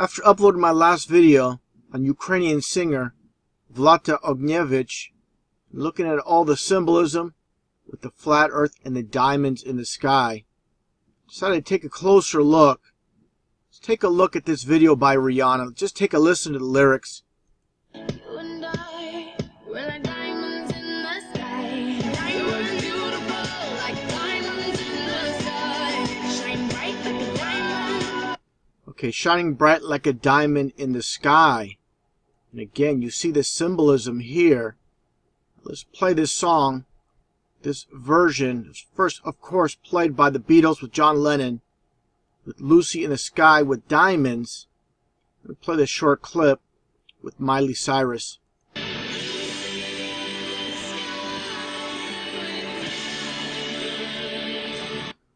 After uploading my last video on Ukrainian singer Vlata Ognievich, looking at all the symbolism with the flat earth and the diamonds in the sky, decided to take a closer look. Let's take a look at this video by Rihanna. Just take a listen to the lyrics. You and I, we're like diamonds in the sky. Diamonds beautiful, like diamonds in the sky. Shine bright like a diamond. Okay, shining bright like a diamond in the sky. And again, you see the symbolism here. Let's play this song. This version, first, of course, played by the Beatles with John Lennon, with Lucy in the Sky with Diamonds. We'll play this short clip with Miley Cyrus.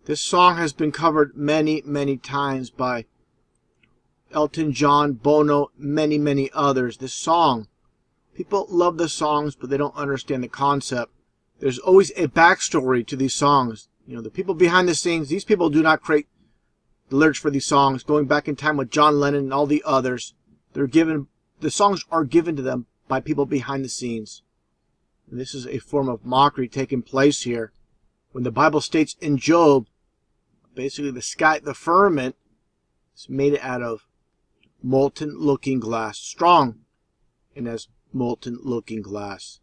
This song has been covered many, many times by Elton John, Bono, many others. This song, people love the songs, but they don't understand the concept. There's always a backstory to these songs. You know, the people behind the scenes, these people do not create the lyrics for these songs. Going back in time with John Lennon and all the others, the songs are given to them by people behind the scenes. And this is a form of mockery taking place here. When the Bible states in Job, basically the sky, the firmament, is made out of molten looking glass, strong and as molten looking glass.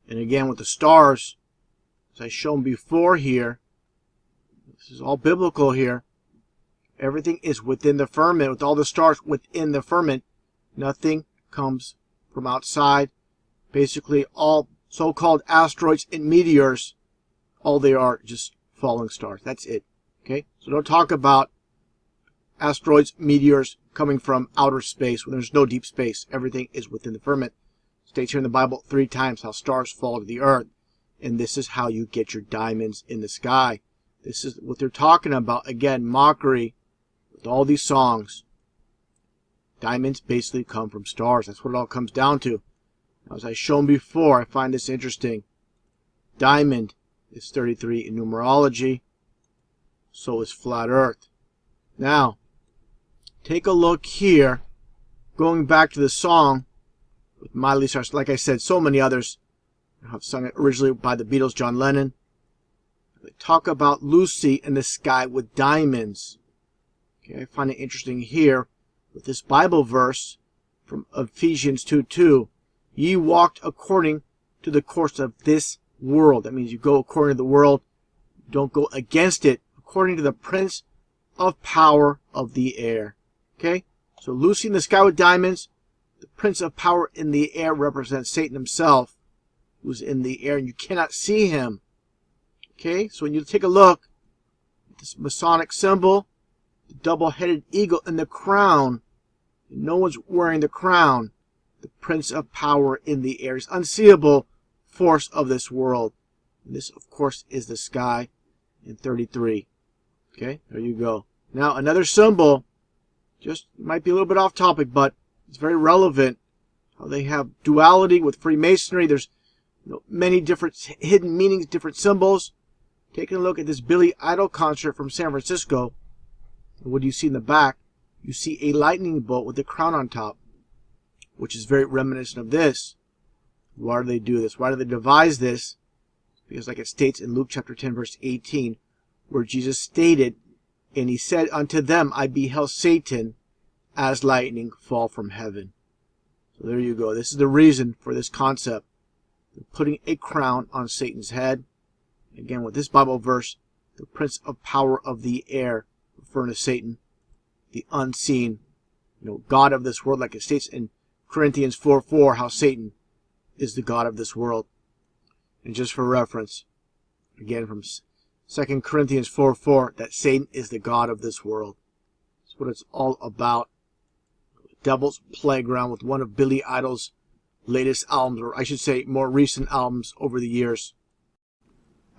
And again with the stars, as I shown before here, this is all biblical here. Everything is within the firmament, with all the stars within the firmament. Nothing comes from outside. Basically all so-called asteroids and meteors, all they are just falling stars. That's it. Okay? So don't talk about asteroids, meteors coming from outer space when there's no deep space. Everything is within the firmament. It states here in the Bible 3 times how stars fall to the earth. And this is how you get your diamonds in the sky. This is what they're talking about. Again, mockery with all these songs. Diamonds basically come from stars. That's what it all comes down to. Now, as I've shown before, I find this interesting. Diamond is 33 in numerology. So is flat earth. Now, take a look here. Going back to the song with Miley Cyrus. Like I said, so many others have sung it originally by the Beatles, John Lennon. They talk about Lucy in the sky with diamonds. Okay, I find it interesting here with this Bible verse from Ephesians 2:2. Ye walked according to the course of this world. That means you go according to the world. Don't go against it. According to the prince of power of the air. Okay? So Lucy in the sky with diamonds. The prince of power in the air represents Satan himself, who's in the air and you cannot see him. Okay? So when you take a look at this Masonic symbol, the double-headed eagle and the crown, and no one's wearing the crown. The prince of power in the air is unseeable force of this world. And this, of course, is the sky in 33. Okay, there you go. Now, another symbol, just might be a little bit off topic, but it's very relevant. How they have duality with Freemasonry. There's many different hidden meanings, different symbols. Taking a look at this Billy Idol concert from San Francisco. What do you see in the back? You see a lightning bolt with the crown on top, which is very reminiscent of this. Why do they do this? Why do they devise this? Because like it states in Luke chapter 10, verse 18, where Jesus stated, and he said unto them, I beheld Satan as lightning fall from heaven. So there you go. This is the reason for this concept. They're putting a crown on Satan's head. Again, with this Bible verse, the prince of power of the air, referring to Satan, the unseen, God of this world, like it states in Corinthians 4:4, how Satan is the God of this world. And just for reference, again from 2 Corinthians 4:4, that Satan is the God of this world. That's what it's all about. The devil's playground with one of Billy Idol's latest albums, or I should say more recent albums over the years.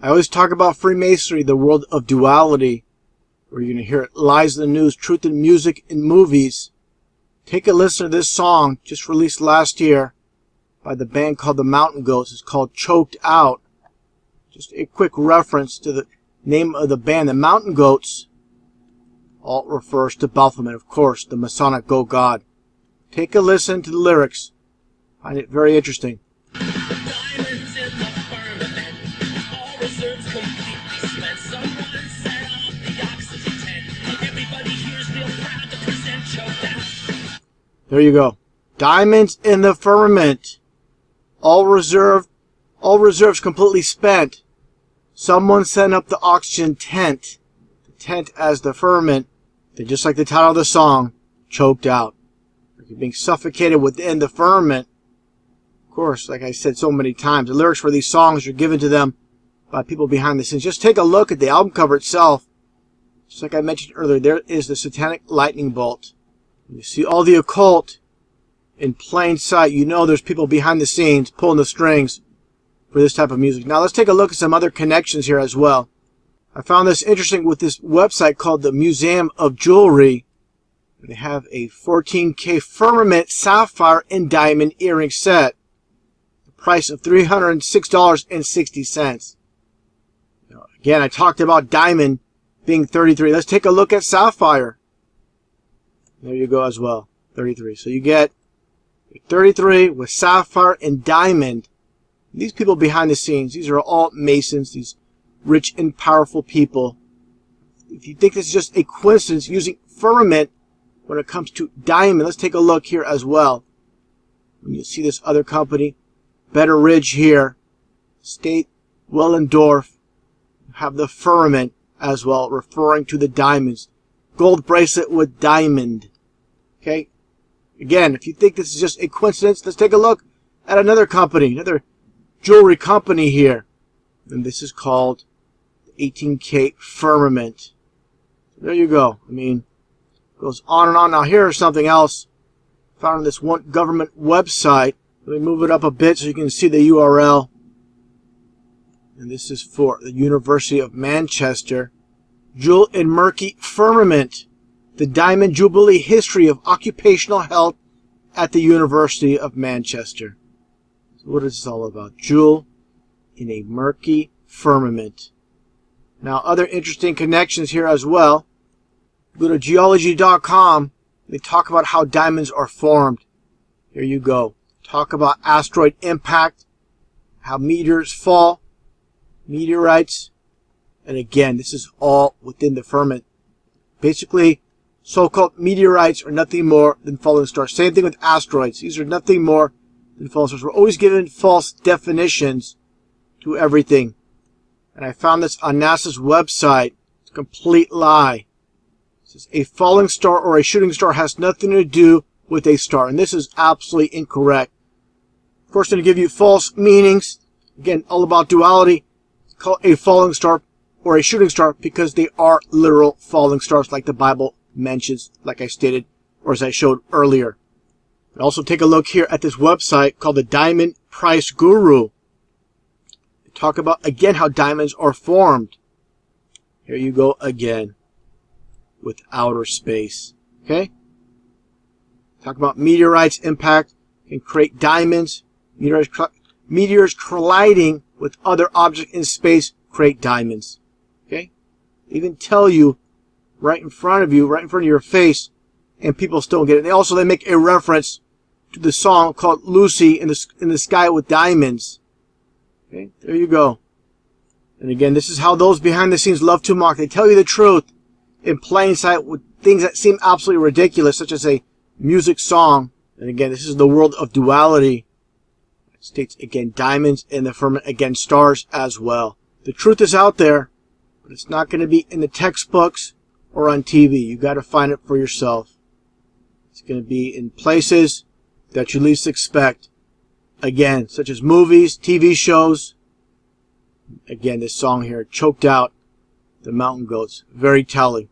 I always talk about Freemasonry, the world of duality, where you're going to hear it, lies in the news, truth in music and movies. Take a listen to this song just released last year by the band called the Mountain Goats. It's called Choked Out. Just a quick reference to the name of the band. The Mountain Goats All refers to Baphomet, of course, the Masonic go-god. Take a listen to the lyrics. Find it very interesting. Diamonds in the firmament, all reserves completely spent. Someone set off the oxygen tent. Everybody here's real proud to present choked out. There you go. Diamonds in the firmament, all reserves completely spent. Someone sent up the oxygen tent. The tent as the firmament. They're just like the title of the song, choked out. You're being suffocated within the firmament. Of course, like I said so many times, the lyrics for these songs are given to them by people behind the scenes. Just take a look at the album cover itself. Just like I mentioned earlier, there is the satanic lightning bolt. You see all the occult in plain sight. You know there's people behind the scenes pulling the strings for this type of music. Now let's take a look at some other connections here as well. I found this interesting with this website called the Museum of Jewelry. They have a 14K Firmament sapphire and diamond earring set. The price of $306.60. Again, I talked about diamond being 33. Let's take a look at sapphire. There you go as well, 33. So you get 33 with sapphire and diamond. These people behind the scenes, these are all Masons, these rich and powerful people. If you think this is just a coincidence using firmament when it comes to diamond, let's take a look here as well. You see this other company, Better Ridge here, State Wellendorf, have the firmament as well, referring to the diamonds. Gold bracelet with diamond. Okay? Again, if you think this is just a coincidence, let's take a look at another company, another jewelry company here. And this is called 18K Firmament. There you go. I mean, it goes on and on. Now here's something else found on this one government website. Let me move it up a bit so you can see the URL. And this is for the University of Manchester. Jewel and Murky Firmament. The Diamond Jubilee History of Occupational Health at the University of Manchester. So what is this all about? Jewel in a murky firmament. Now, other interesting connections here as well. Go to geology.com. They talk about how diamonds are formed. Here you go. Talk about asteroid impact, how meteors fall, meteorites. And again, this is all within the firmament. Basically, so-called meteorites are nothing more than falling stars. Same thing with asteroids. These are nothing more than falling stars. We're always given false definitions to everything. And I found this on NASA's website. It's a complete lie. It says a falling star or a shooting star has nothing to do with a star. And this is absolutely incorrect. Of course, they're going to give you false meanings. Again, all about duality. Call a falling star or a shooting star because they are literal falling stars like the Bible mentions, like I stated, or as I showed earlier. And also take a look here at this website called the Diamond Price Guru. They talk about, again, how diamonds are formed. Here you go again with outer space. Okay? Talk about meteorites impact can create diamonds. Meteors colliding with other objects in space create diamonds. Okay? They even tell you right in front of you, right in front of your face, and people still get it. They make a reference to the song called Lucy in the Sky with Diamonds. Okay? There you go. And again, this is how those behind the scenes love to mock. They tell you the truth in plain sight with things that seem absolutely ridiculous, such as a music song. And again, this is the world of duality. It states, again, diamonds in the firmament, again, stars as well. The truth is out there, but it's not going to be in the textbooks or on TV. You got to find it for yourself. It's going to be in places that you least expect. Again, such as movies, TV shows. Again, this song here, Choked Out, the Mountain Goats. Very telling.